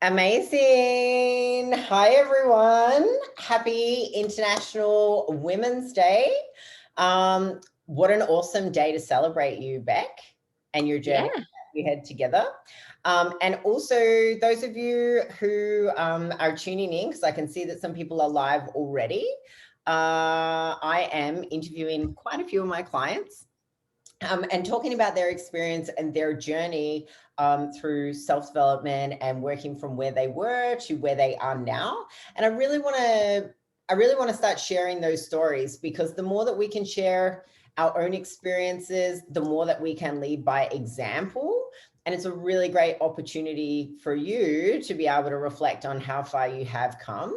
Amazing. Hi, everyone. Happy International Women's Day. What an awesome day to celebrate you, Beck, and your journey Yeah. we had together. And also those of you who are tuning in, because I can see that some people are live already. I am interviewing quite a few of my clients and talking about their experience and their journey through self-development and working from where they were to where they are now. And I really want to start sharing those stories, because the more that we can share our own experiences, the more that we can lead by example. And it's a really great opportunity for you to be able to reflect on how far you have come.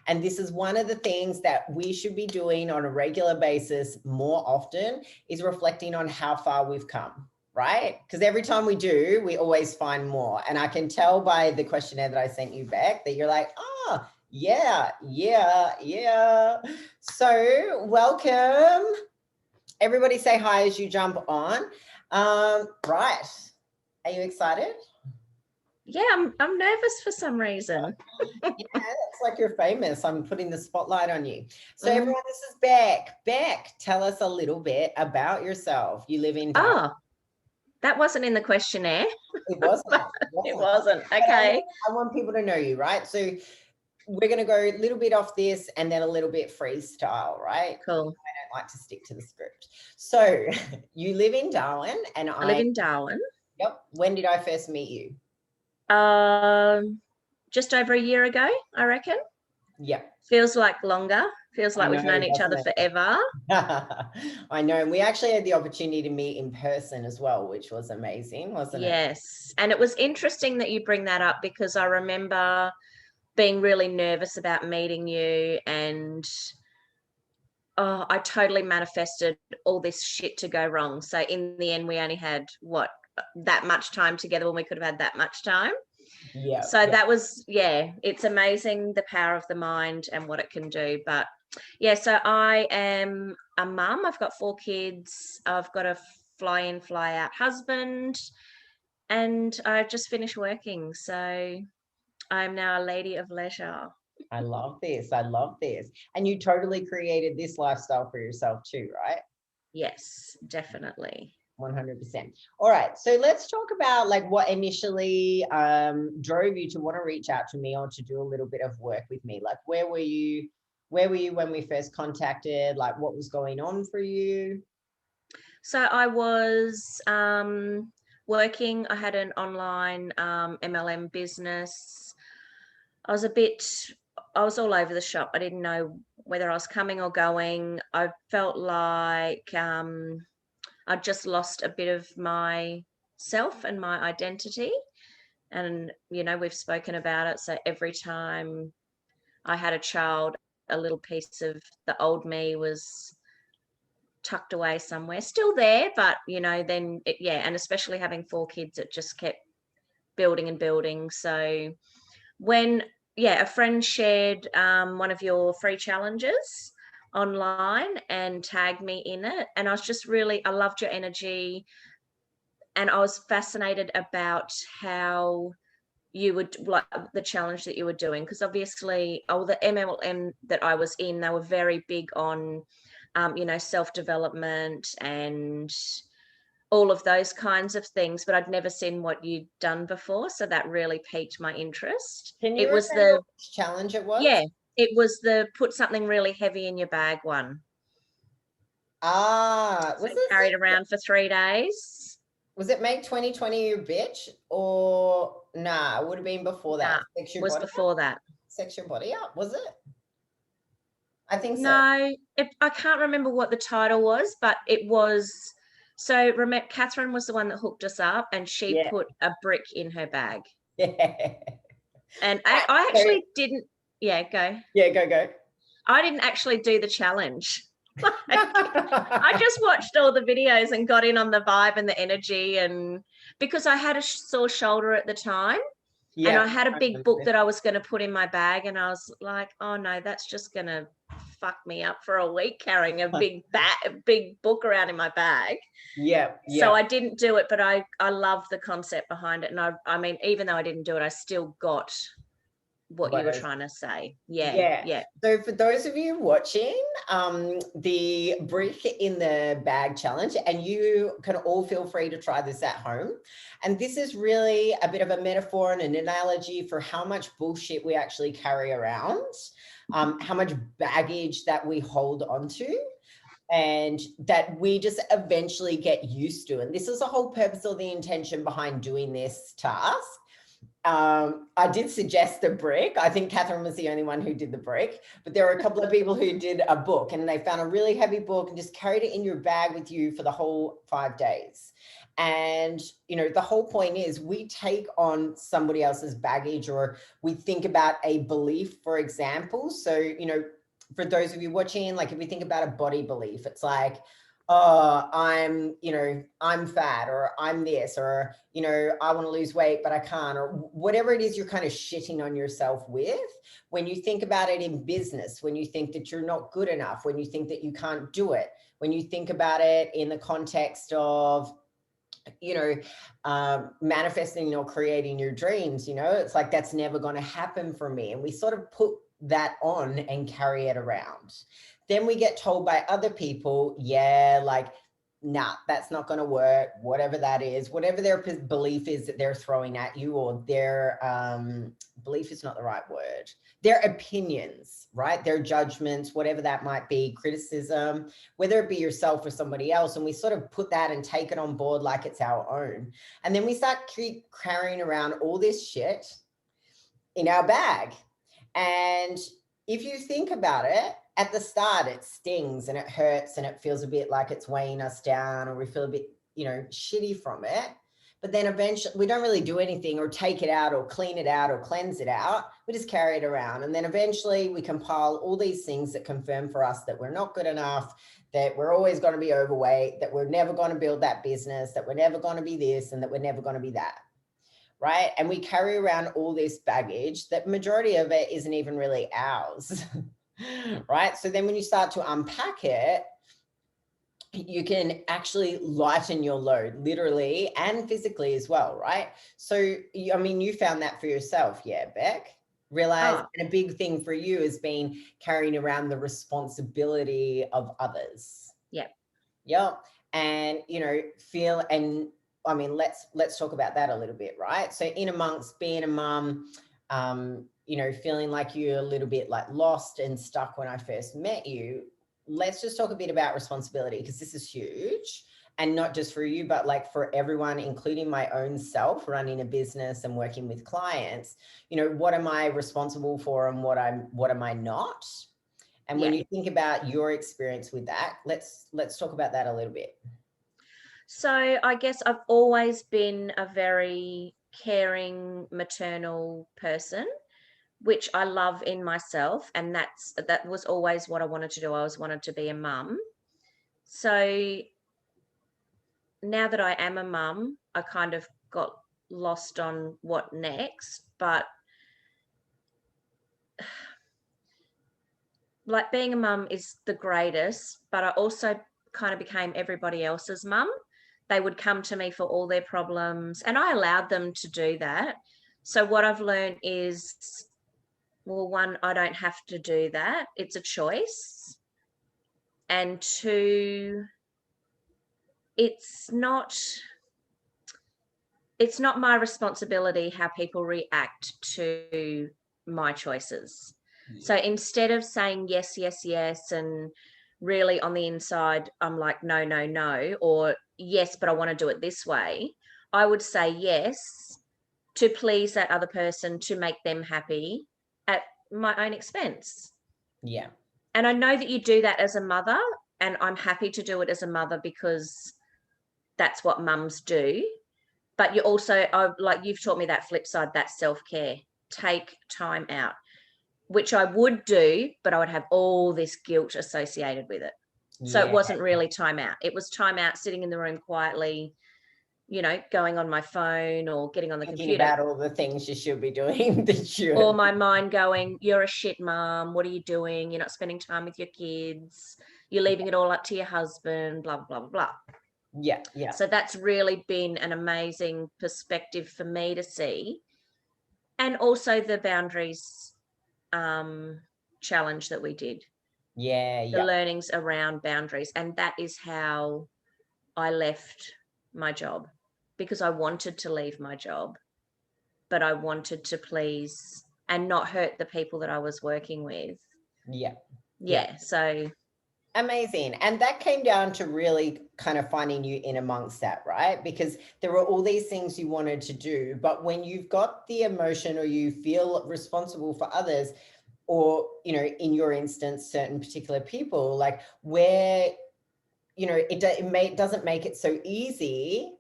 And this is one of the things that we should be doing on a regular basis more often, is reflecting on how far we've come, right? Because every time we do, we always find more. And I can tell by the questionnaire that I sent you back that you're like, oh, yeah. So welcome. Everybody say hi as you jump on. Right. Are you excited? Yeah, I'm nervous for some reason. Yeah, it's like you're famous. I'm putting the spotlight on you. So everyone, this is Beck. Beck, tell us a little bit about yourself. You live in Darwin. Oh, that wasn't in the questionnaire. It wasn't. It wasn't. But Okay. I want people to know you, right? So we're going to go a little bit off this and then a little bit freestyle, right? Cool. I don't like to stick to the script. So you live in Darwin, and I live in Darwin. Yep. When did I first meet you? Just over a year ago, I reckon. Yep. Feels like longer. Feels like we've known each other forever. I know. And we actually had the opportunity to meet in person as well, which was amazing, wasn't it? Yes. And it was interesting that you bring that up, because I remember being really nervous about meeting you, and I totally manifested all this shit to go wrong. So in the end, we only had that much time together when we could have had that much time. Yeah. So that was, it's amazing the power of the mind and what it can do. But yeah, so I am a mum. I've got 4 kids. I've got a fly in, fly out husband, and I just finished working. So I'm now a lady of leisure. I love this. I love this. And you totally created this lifestyle for yourself too, right? Yes, definitely. 100%. All right. So let's talk about like what initially drove you to want to reach out to me or to do a little bit of work with me. Like where were you when we first contacted? Like what was going on for you? So I was working. I had an online MLM business. I was all over the shop. I didn't know whether I was coming or going. I felt like I'd just lost a bit of myself and my identity. And, we've spoken about it. So every time I had a child, a little piece of the old me was tucked away somewhere, still there, but then and especially having 4 kids, it just kept building and building. So when a friend shared one of your free challenges online and tagged me in it, and I loved your energy, and I was fascinated about how you would like the challenge that you were doing, because obviously the MLM that I was in, they were very big on self-development and all of those kinds of things, but I'd never seen what you'd done before, so that really piqued my interest. Can you It was remember which challenge it was? it was the put something really heavy in your bag one. Was it carried around for 3 days? Was it make 2020 your bitch, or nah? It would have been before that. Nah, was before that. Sex your body up, was it? I think so. No, I can't remember what the title was, but it was. So remember, Catherine was the one that hooked us up, and she put a brick in her bag. Yeah. And I actually didn't. Yeah, go. Yeah, go. I didn't actually do the challenge. I just watched all the videos and got in on the vibe and the energy, and because I had a sore shoulder at the time, And Yeah. I had a I big remember book this. that I was going to put in my bag, and I was like, oh no, that's just going to fuck me up for a week carrying a big book around in my bag. Yeah, So yeah. I didn't do it, but I love the concept behind it. And I mean, even though I didn't do it, I still got what you What were else? trying to say. Yeah, Yeah. yeah. So for those of you watching, the brick in the bag challenge, and you can all feel free to try this at home. And this is really a bit of a metaphor and an analogy for how much bullshit we actually carry around, how much baggage that we hold onto, and that we just eventually get used to. And this is the whole purpose or the intention behind doing this task. I did suggest a brick. I think Catherine was the only one who did the brick, but there were a couple of people who did a book, and they found a really heavy book and just carried it in your bag with you for the whole 5 days. And, you know, the whole point is we take on somebody else's baggage, or we think about a belief, for example. So, you know, for those of you watching, like if we think about a body belief, it's like, oh, I'm fat, or I'm this, or, I want to lose weight, but I can't, or whatever it is you're kind of shitting on yourself with. When you think about it in business, when you think that you're not good enough, when you think that you can't do it, when you think about it in the context of, manifesting or creating your dreams, it's like, that's never going to happen for me. And we sort of put that on and carry it around. Then we get told by other people, yeah, like, nah, that's not going to work, whatever that is, whatever their belief is that they're throwing at you, or their belief is not the right word, their opinions, right? Their judgments, whatever that might be, criticism, whether it be yourself or somebody else. And we sort of put that and take it on board like it's our own. And then we start keep carrying around all this shit in our bag. And if you think about it, at the start, it stings and it hurts and it feels a bit like it's weighing us down, or we feel a bit, shitty from it. But then eventually we don't really do anything, or take it out, or clean it out, or cleanse it out. We just carry it around. And then eventually we compile all these things that confirm for us that we're not good enough, that we're always going to be overweight, that we're never going to build that business, that we're never going to be this, and that we're never going to be that. Right? And we carry around all this baggage that majority of it isn't even really ours. Right? So then when you start to unpack it, you can actually lighten your load, literally and physically as well, right? So, I mean, you found that for yourself, yeah, Beck? Realize, and a big thing for you has been carrying around the responsibility of others. Yeah. Yep. And, feel, and I mean, let's talk about that a little bit, right? So in amongst being a mum, feeling like you're a little bit like lost and stuck when I first met you, let's just talk a bit about responsibility, because this is huge. And not just for you, but like for everyone, including my own self, running a business and working with clients. What am I responsible for, and what am I not? And when you think about your experience with that, let's talk about that a little bit. So I guess I've always been a very caring, maternal person, which I love in myself. And that was always what I wanted to do. I always wanted to be a mum. So now that I am a mum, I kind of got lost on what next. But like, being a mum is the greatest, but I also kind of became everybody else's mum. They would come to me for all their problems, and I allowed them to do that. So what I've learned is, well, one, I don't have to do that. It's a choice. And two, it's not my responsibility how people react to my choices. So instead of saying yes, yes, yes, and really on the inside, I'm like, no, no, no, or yes, but I want to do it this way, I would say yes to please that other person, to make them happy at my own expense. Yeah. And I know that you do that as a mother, and I'm happy to do it as a mother because that's what mums do. But you also, like, you've taught me that flip side, that self-care. Take time out, which I would do, but I would have all this guilt associated with it. So it wasn't really time out. It was time out, sitting in the room quietly, going on my phone or getting on the Thinking computer, about all the things you should be doing that you or my mind going, you're a shit mom, what are you doing, you're not spending time with your kids, you're leaving it all up to your husband, blah blah blah blah. Yeah, yeah, So that's really been an amazing perspective for me to see. And also the boundaries challenge that we did, yeah, the yeah, learnings around boundaries. And that is how I left my job, because I wanted to leave my job, but I wanted to please and not hurt the people that I was working with. yeah, yeah. Yeah. So, Amazing. And that came down to really kind of finding you in amongst that, right? Because there were all these things you wanted to do, but when you've got the emotion or you feel responsible for others, or, in your instance, certain particular people, like where, it doesn't make it so easy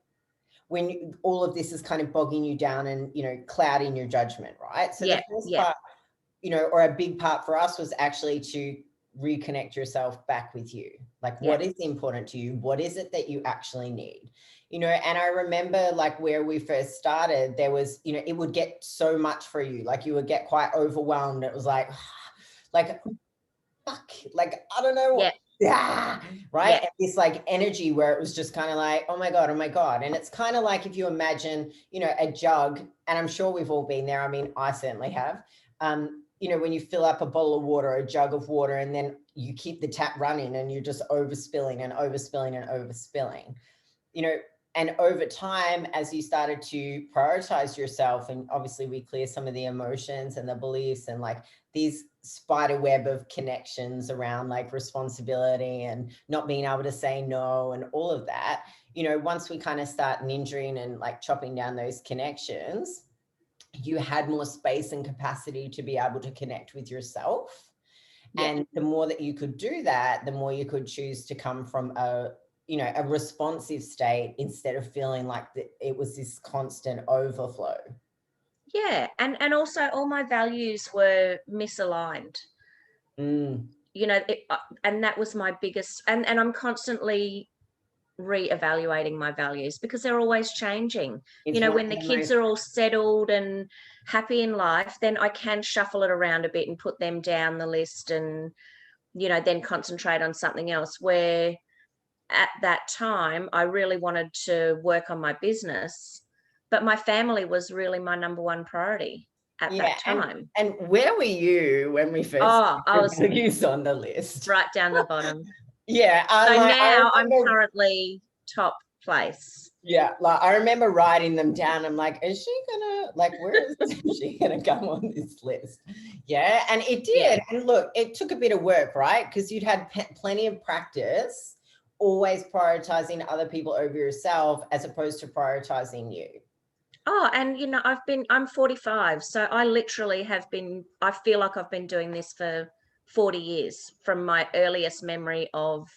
when all of this is kind of bogging you down and, clouding your judgment, right? So yeah, the first yeah, part, or a big part for us was actually to reconnect yourself back with you. Like, yeah, what is important to you? What is it that you actually need? And I remember like where we first started, there was, it would get so much for you. Like you would get quite overwhelmed. It was like, like, fuck, like, I don't know. yeah, Yeah. Right. yeah, And this like energy where it was just kind of like, oh my God, oh my God. And it's kind of like if you imagine, a jug, and I'm sure we've all been there. I mean, I certainly have. When you fill up a bottle of water, a jug of water, and then you keep the tap running and you're just overspilling and overspilling and overspilling, you know, and over time, as you started to prioritize yourself, and obviously we clear some of the emotions and the beliefs and like these spider web of connections around like responsibility and not being able to say no and all of that, once we kind of start ninjaing and like chopping down those connections, you had more space and capacity to be able to connect with yourself. yeah. And the more that you could do that, the more you could choose to come from a responsive state instead of feeling like it was this constant overflow. Yeah. And also all my values were misaligned. Mm. And that was my biggest, and I'm constantly reevaluating my values because they're always changing. It's one When of the the kids most, are all settled and happy in life, then I can shuffle it around a bit and put them down the list and, then concentrate on something else. Where at that time, I really wanted to work on my business, but my family was really my number one priority at yeah. that and time. and where were you when we first Oh, I put was values on the list? right down the bottom. Yeah, So I now I'm remember. currently top place. Yeah, like I remember writing them down. I'm like, is she gonna like where is she gonna come on this list? Yeah, and it Yeah. did. And look, it took a bit of work, right? Because you'd had plenty of practice, always prioritizing other people over yourself as opposed to prioritizing you. Oh, and I'm 45, so I literally I feel like I've been doing this for 40 years from my earliest memory of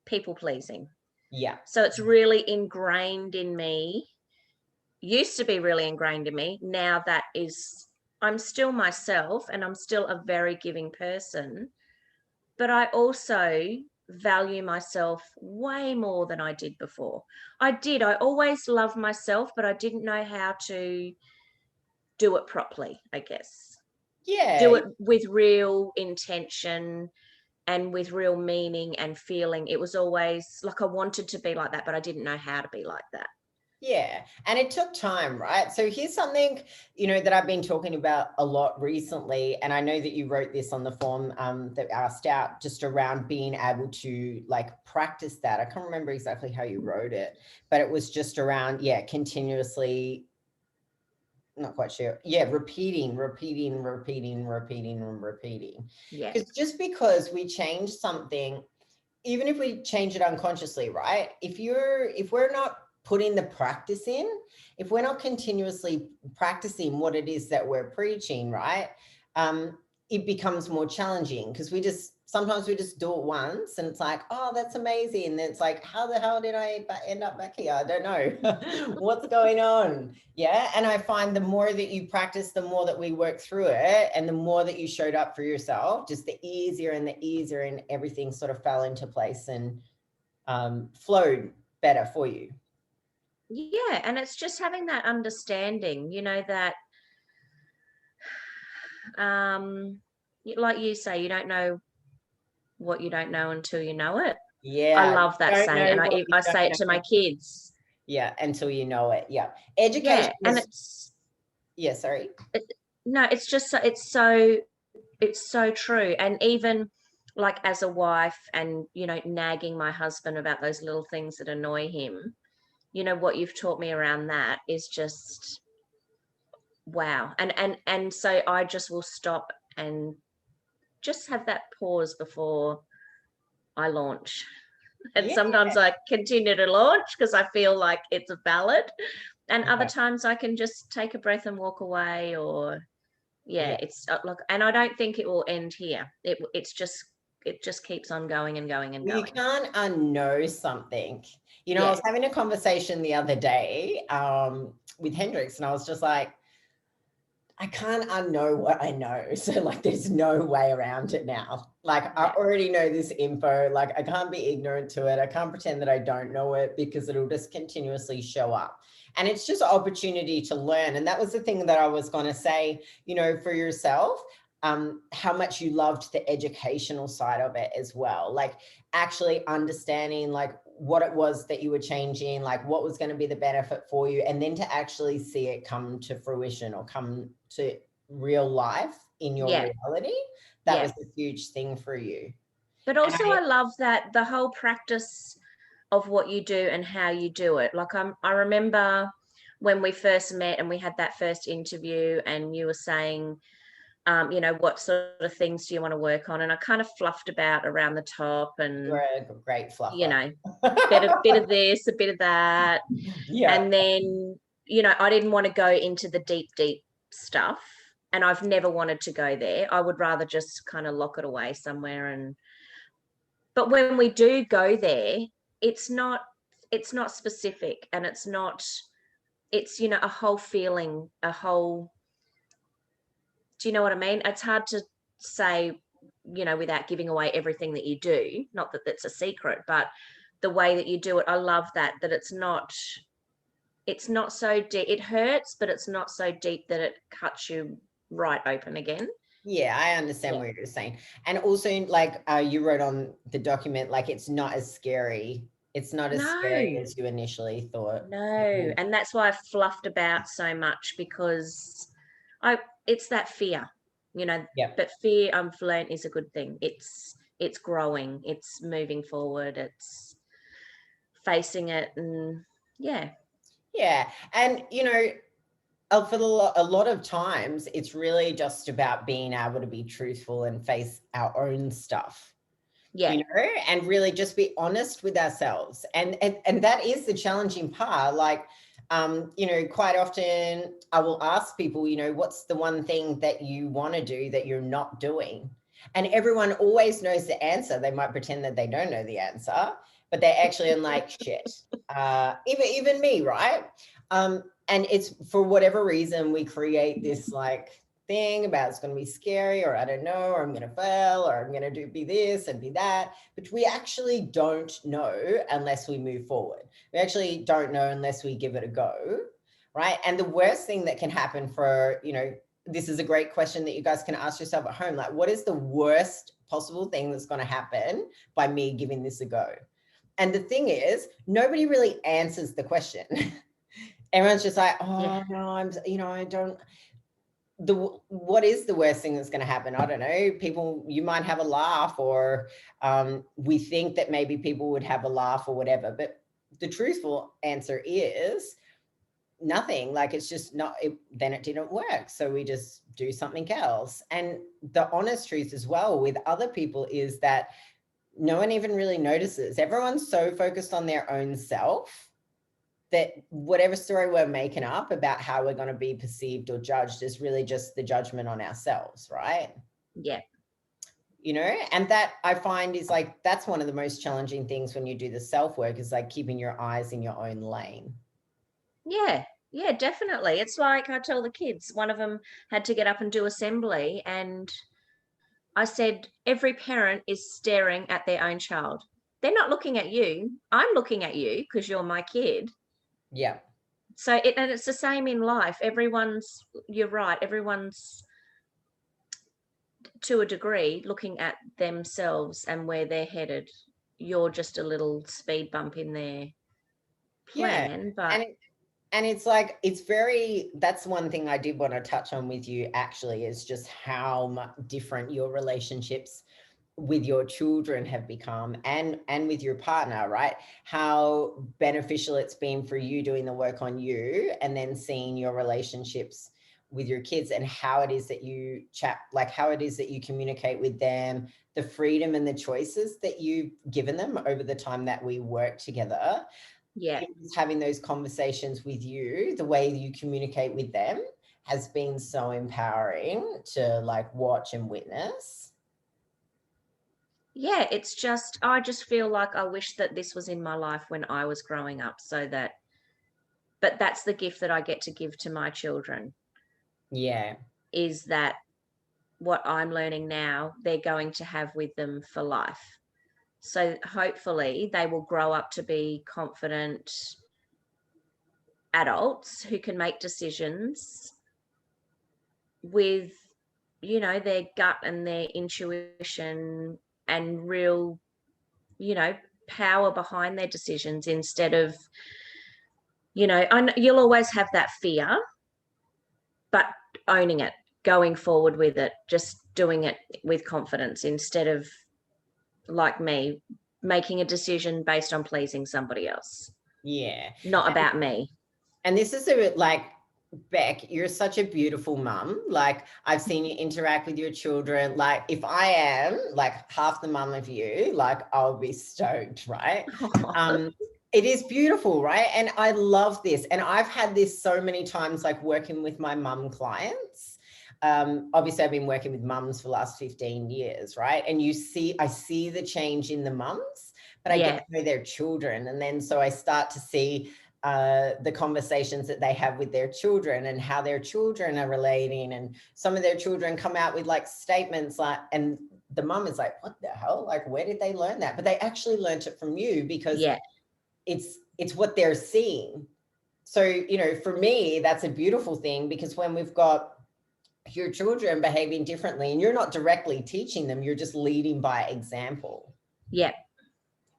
people pleasing. Yeah, So it's really ingrained in me. Used to be really ingrained in me. Now I'm still myself and I'm still a very giving person, but I also value myself way more than I did before. I always loved myself, but I didn't know how to do it properly, I guess. yeah, Do it with real intention and with real meaning and feeling. It was always like I wanted to be like that, but I didn't know how to be like that. yeah. And it took time, right? So here's something, that I've been talking about a lot recently. And I know that you wrote this on the form that I asked out, just around being able to like practice that. I can't remember exactly how you wrote it, but it was just around, yeah, continuously, not quite sure. Yeah, repeating, repeating, repeating, repeating, and repeating. Yeah. Because just because we change something, even if we change it unconsciously, right? If we're not putting the practice in, if we're not continuously practicing what it is that we're preaching, right? It becomes more challenging because sometimes we just do it once and it's like, oh, that's amazing. And then it's like, how the hell did I end up back here? I don't know. What's going on? Yeah. And I find the more that you practice, the more that we work through it and the more that you showed up for yourself, just the easier and everything sort of fell into place and flowed better for you. Yeah, and it's just having that understanding, that like you say, you don't know what you don't know until you know it. I Yeah, love you that don't saying, know and what you I don't say it to know. my kids. Yeah, until you know it. Yeah. Education Yeah, and is, yeah, sorry. it, no, it's just it's so true. And even like as a wife, and nagging my husband about those little things that annoy him, what you've taught me around that is just wow. And so I just will stop and just have that pause before I launch. And Yeah, sometimes I continue to launch because I feel like it's valid. And other yeah, times I can just take a breath and walk away, or yeah, yeah. it's look, and I don't think it will end here. It just keeps on going and going and Well, you going. can't unknow something. I Yeah. was having a conversation the other day with Hendrix, and I was just like, I can't unknow what I know. So like there's no way around it now. Like I Yeah. already know this info. Like I can't be ignorant to it. I can't pretend that I don't know it because it'll just continuously show up. And it's just an opportunity to learn. And that was the thing that I was going to say, for yourself, how much you loved the educational side of it as well. Like actually understanding like what it was that you were changing, like what was going to be the benefit for you, and then to actually see it come to fruition or come to real life in your Yeah. reality. That was Yeah. a huge thing for you. But And also I love that the whole practice of what you do and how you do it. Like I remember when we first met and we had that first interview, and you were saying, what sort of things do you want to work on? And I kind of fluffed about around the top, you're and a great you fluffer. know, bit of this, a bit of that. Yeah. And then, I didn't want to go into the deep stuff. And I've never wanted to go there. I would rather just kind of lock it away somewhere. But when we do go there, it's not it's not specific, and it's a whole feeling, a whole, do you know what I mean? It's hard to say, without giving away everything that you do. Not that that's a secret, but the way that you do it, I love that it's not so deep. It hurts, but it's not so deep that it cuts you right open again. Yeah, I understand Yeah. what you're saying. And also, like you wrote on the document, like it's not as scary. It's not as scary No, as you initially thought. no. And that's why I fluffed about so much, because I it's that fear, Yeah. but fear, I've learned, is a good thing. It's growing, it's moving forward, it's facing it, and yeah. Yeah. And, for a lot of times, it's really just about being able to be truthful and face our own stuff, Yeah. and really just be honest with ourselves. And that is the challenging part. Like, quite often I will ask people, what's the one thing that you want to do that you're not doing? And everyone always knows the answer. They might pretend that they don't know the answer, but they're actually in like shit. Even me, right? And it's for whatever reason we create this like thing about it's going to be scary, or I don't know, or I'm going to fail, or I'm going to be this and be that. But we actually don't know unless we move forward. We actually don't know unless we give it a go, right? And the worst thing that can happen for, this is a great question that you guys can ask yourself at home. Like, what is the worst possible thing that's going to happen by me giving this a go? And the thing is, nobody really answers the question. Everyone's just like, Yeah. oh no, I don't, what is the worst thing that's going to happen? I don't know. People, you might have a laugh, or we think that maybe people would have a laugh or whatever. But the truthful answer is nothing. Like it's just not. Then it didn't work, so we just do something else. And the honest truth as well with other people is that no one even really notices. Everyone's so focused on their own self that whatever story we're making up about how we're going to be perceived or judged is really just the judgment on ourselves, right? Yeah. And that I find is like, that's one of the most challenging things when you do the self work, is like keeping your eyes in your own lane. Yeah. Yeah, definitely. It's like I tell the kids, one of them had to get up and do assembly, and I said, every parent is staring at their own child. They're not looking at you. I'm looking at you because you're my kid. Yeah. So and it's the same in life. You're right, everyone's to a degree looking at themselves and where they're headed. You're just a little speed bump in their Yeah. plan, but And and it's like, that's one thing I did want to touch on with you actually, is just how much different your relationships with your children have become, and with your partner, right? How beneficial it's been for you doing the work on you, and then seeing your relationships with your kids, and how it is that you chat, like how it is that you communicate with them, the freedom and the choices that you've given them over the time that we work together. yeah. Just having those conversations with you, the way you communicate with them, has been so empowering to like watch and witness. Yeah, it's just, I just feel like I wish that this was in my life when I was growing up, but that's the gift that I get to give to my children, Yeah. is that what I'm learning now, they're going to have with them for life. So hopefully they will grow up to be confident adults who can make decisions with, their gut and their intuition and real, you know, power behind their decisions, instead of, you'll always have that fear, but owning it, going forward with it, just doing it with confidence, instead of, like me, making a decision based on pleasing somebody else, Yeah. not about me. And this is a bit like, Beck, you're such a beautiful mum. Like, I've seen you interact with your children. Like, if I am like half the mum of you, like, I'll be stoked, right? Um, it is beautiful, right? And I love this. And I've had this so many times, like working with my mum clients. Obviously, I've been working with mums for the last 15 years, right? And I see the change in the mums, but I get Yeah, to know their children. And then so I start to see the conversations that they have with their children, and how their children are relating. And some of their children come out with like statements like, and the mum is like, what the hell? Like, where did they learn that? But they actually learned it from you, because yeah, it's what they're seeing. So, for me, that's a beautiful thing, because when we've got your children behaving differently and you're not directly teaching them, you're just leading by example. yeah,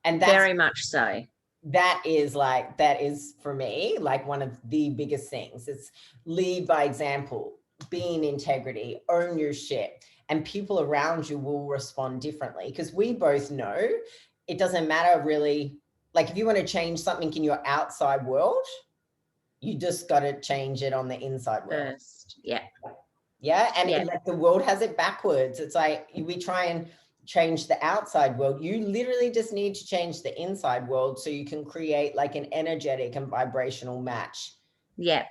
And very much so. that is for me like one of the biggest things. It's lead by example, be in integrity, own your shit, and people around you will respond differently, because we both know it doesn't matter really. Like, if you want to change something in your outside world, you just got to change it on the inside world. First, yeah, Yeah. And yeah, like the world has it backwards. It's like we try and change the outside world. You literally just need to change the inside world, so you can create like an energetic and vibrational match. yeah.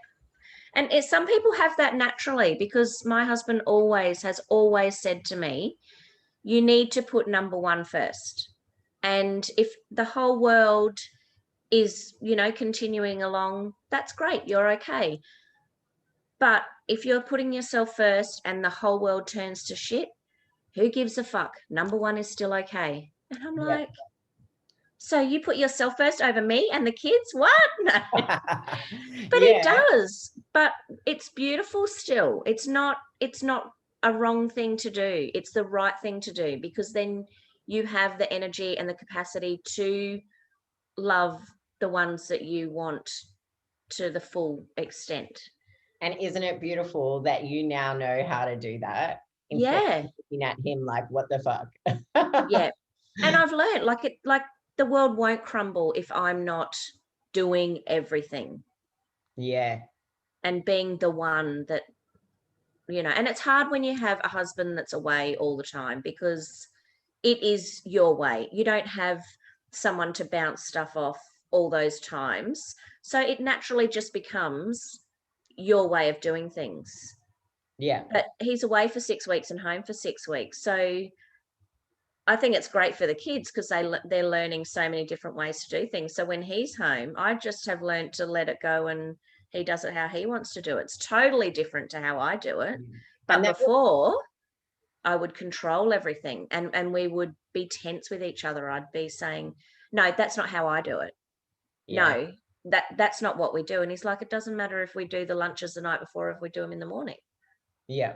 And some people have that naturally, because my husband has always said to me, you need to put number one first. And if the whole world is, continuing along, that's great. You're okay. But if you're putting yourself first and the whole world turns to shit, who gives a fuck? Number one is still okay. And I'm Yeah. like, so you put yourself first over me and the kids? What? No. But it Yeah. does. But it's beautiful still. It's not a wrong thing to do. It's the right thing to do, because then you have the energy and the capacity to love the ones that you want to the full extent. And isn't it beautiful that you now know how to do that, instead Yeah. of looking at him like, what the fuck? Yeah. And I've learned, like the world won't crumble if I'm not doing everything Yeah. and being the one that, and it's hard when you have a husband that's away all the time, because it is your way. You don't have someone to bounce stuff off all those times. So it naturally just becomes your way of doing things. Yeah. But he's away for 6 weeks and home for 6 weeks. So I think it's great for the kids, because they're learning so many different ways to do things. So when he's home, I just have learned to let it go, and he does it how he wants to do it. It's totally different to how I do it. And But that, before, I would control everything, and we would be tense with each other. I'd be saying, no, that's not how I do it. yeah. No. that's not what we do. And he's like, it doesn't matter if we do the lunches the night before, if we do them in the morning. Yeah.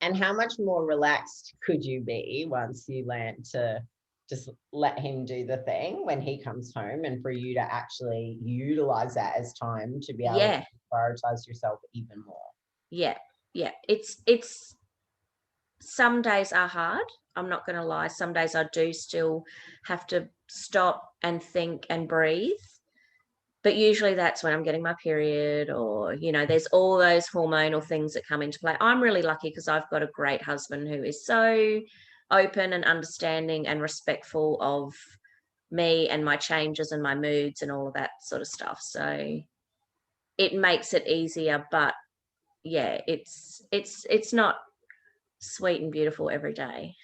And how much more relaxed could you be once you learn to just let him do the thing when he comes home, and for you to actually utilize that as time to be able Yeah. to prioritize yourself even more? Yeah. Yeah. It's some days are hard. I'm not going to lie. Some days I do still have to stop and think and breathe. But usually that's when I'm getting my period, or, there's all those hormonal things that come into play. I'm really lucky because I've got a great husband who is so open and understanding and respectful of me and my changes and my moods and all of that sort of stuff. So it makes it easier, but yeah, it's not sweet and beautiful every day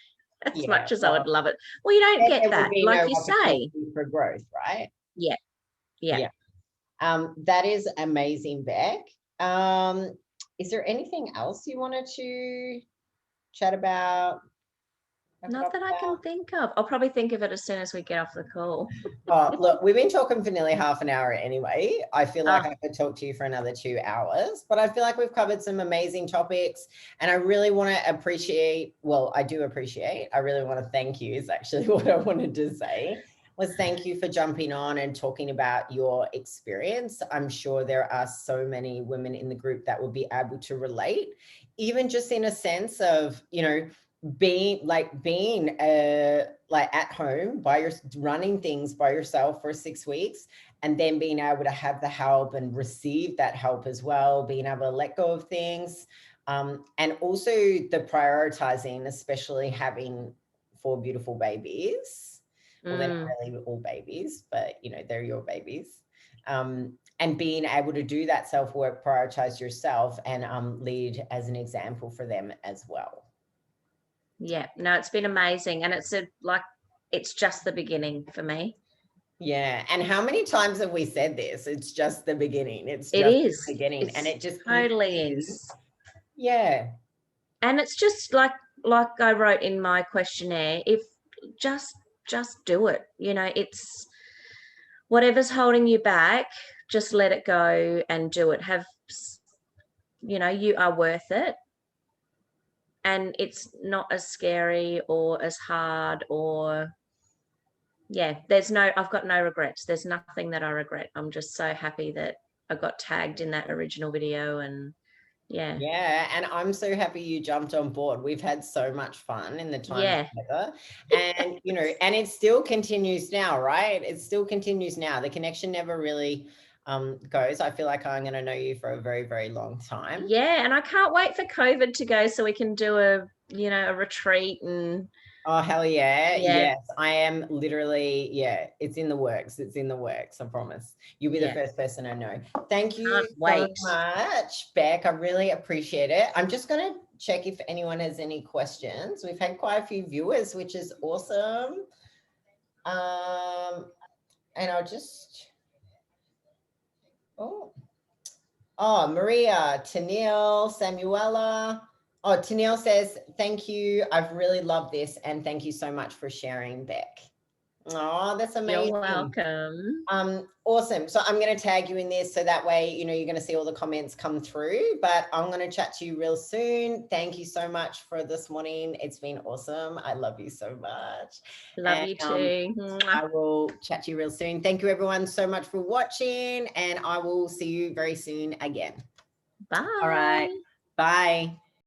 as Yeah. much as I would Well, love it. Well, you don't then get there will that, be like no you say. opportunity for growth, right? Yeah. Yeah. That is amazing, Beck. Is there anything else you wanted to chat about? Not that I can think of. I'll probably think of it as soon as we get off the call. Oh, look, we've been talking for nearly half an hour anyway. I feel like Ah. I could talk to you for another 2 hours, but I feel like we've covered some amazing topics, and I really want to appreciate, well, I do appreciate, I really want to thank you is actually what I wanted to say, was thank you for jumping on and talking about your experience. I'm sure there are so many women in the group that will be able to relate, even just in a sense of, being like at home by your running things by yourself for 6 weeks, and then being able to have the help and receive that help as well, being able to let go of things, and also the prioritizing, especially having 4 beautiful babies. Well, they're not really all babies, but they're your babies. And being able to do that self-work, prioritize yourself, and lead as an example for them as well. Yeah, no, it's been amazing. And it's just the beginning for me. Yeah. And how many times have we said this? It's just the beginning. It's It just is. the beginning. And It's it just totally is. Yeah. And it's just like I wrote in my questionnaire, if just do it. It's whatever's holding you back, just let it go and do it. You are worth it. And it's not as scary or as hard, or I've got no regrets. There's nothing that I regret. I'm just so happy that I got tagged in that original video, and yeah. Yeah, and I'm so happy you jumped on board. We've had so much fun in the time together. And and it still continues now, right? It still continues now. The connection never really goes. I feel like I'm going to know you for a very, very long time. Yeah, and I can't wait for COVID to go so we can do a retreat. And oh, hell yeah. Yeah. Yes, I am literally, it's in the works. It's in the works, I promise. You'll be the first person I know. Thank you so much, Beck. I really appreciate it. I'm just going to check if anyone has any questions. We've had quite a few viewers, which is awesome. And I'll just, Maria, Tennille, Samuela. Oh, Tennille says, thank you. I've really loved this. And thank you so much for sharing, Beck. Oh, that's amazing. You're welcome. Awesome. So I'm going to tag you in this so that way, you're going to see all the comments come through, but I'm going to chat to you real soon. Thank you so much for this morning. It's been awesome. I love you so much. Love you too. I will chat to you real soon. Thank you everyone so much for watching, and I will see you very soon again. Bye. All right. Bye.